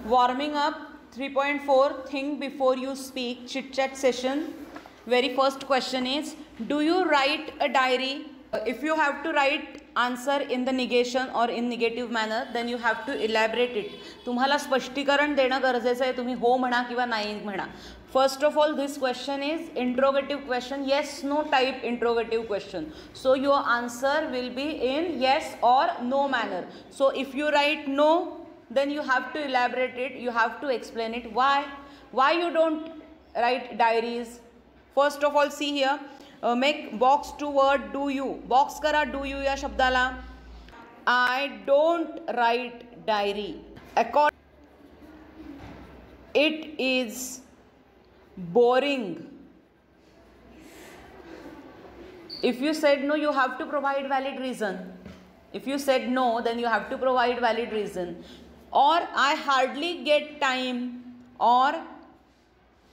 Warming up 3.4, think before you speak, chit chat session. Very first question is, do you write a diary? If you have to write answer in the negation or in negative manner, then you have to elaborate it. तुम्हाला स्पष्टीकरण देणं गरजेचं आहे. तुम्ही हो म्हणा किंवा नाही म्हणा. First of all, this question is interrogative question, yes no type interrogative question. So your answer will be in yes or no manner. So if you write no, then you have to elaborate it, you have to explain it. Why you don't write diaries? First of all, see here, make box to word do you. Box करा do you या शब्दाला. I don't write diary. It is boring. If you said no, you have to provide valid reason. If you said no, then you have to provide valid reason. Or I hardly get time, or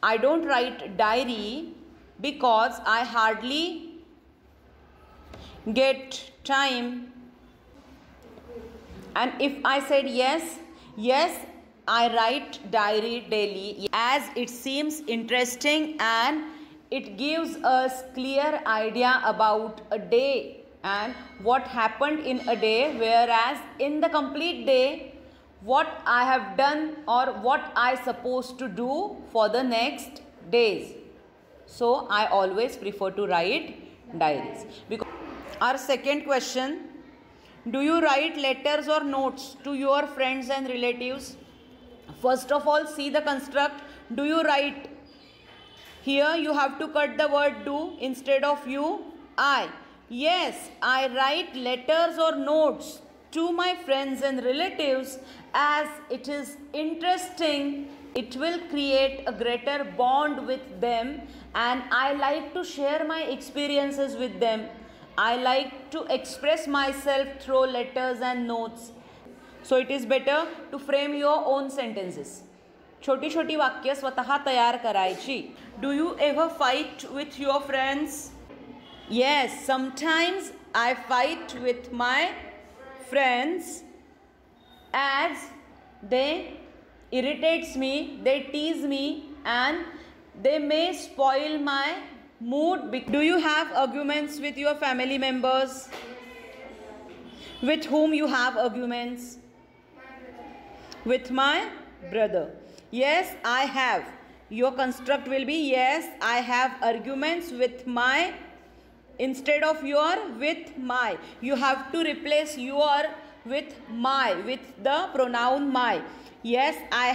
I don't write diary because I hardly get time. And if I said yes, I write diary daily as it seems interesting and it gives us clear idea about a day and what happened in a day, whereas in the complete day what I have done or what I supposed to do for the next days. So I always prefer to write diaries. Because our second question, do you write letters or notes to your friends and relatives? First of all, see the construct. Do you write? Here you have to cut the word do. Instead of you, I. Yes, I write letters or notes to my friends and relatives as it is interesting. It will create a greater bond with them and I like to share my experiences with them. I like to express myself through letters and notes. So it is better to frame your own sentences. छोटी छोटी वाक्य स्वतः तयार करायची. Do you ever fight with your friends? Yes, sometimes I fight with my friends as they irritates me, they tease me and they may spoil my mood. Do you have arguments with your family members? With whom you have arguments? With my brother. Yes, I have. Your construct will be yes, I have arguments with my. Instead of your, with my. You have to replace your with my, with the pronoun my. Yes, I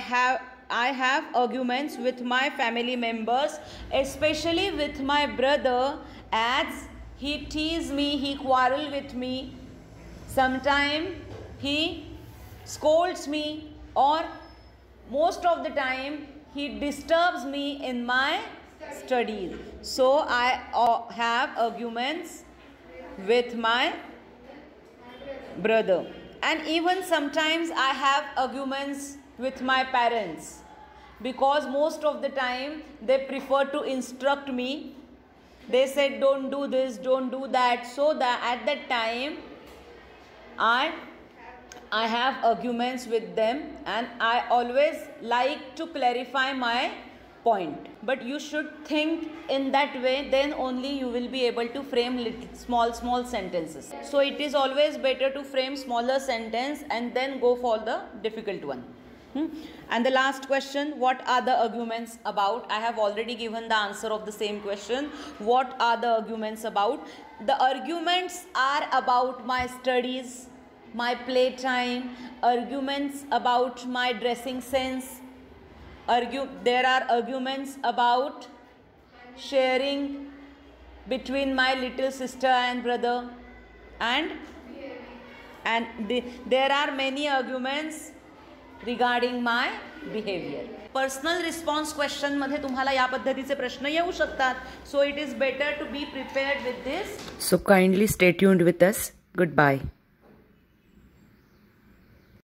have arguments with my family members, especially with my brother, as he teases me, he quarrels with me. Sometimes he scolds me, or most of the time he disturbs me in my studies. So I have arguments with my brother. And even sometimes I have arguments with my parents, because most of the time they prefer to instruct me. They said don't do this, don't do that, so that at that time I have arguments with them and I always like to clarify my point. But you should think in that way, then only you will be able to frame small sentences. So it is always better to frame smaller sentence and then go for the difficult one. And the last question, what are the arguments about? I have already given the answer of the same question. What are the arguments about? The arguments are about my studies, my playtime, arguments about my dressing sense. There are arguments about sharing between my little sister and brother, and there are many arguments regarding my behavior. Personal response question मध्ये तुम्हाला या पद्धतीचे प्रश्न येऊ शकतात. So it is better to be prepared with this. So kindly stay tuned with us. Goodbye.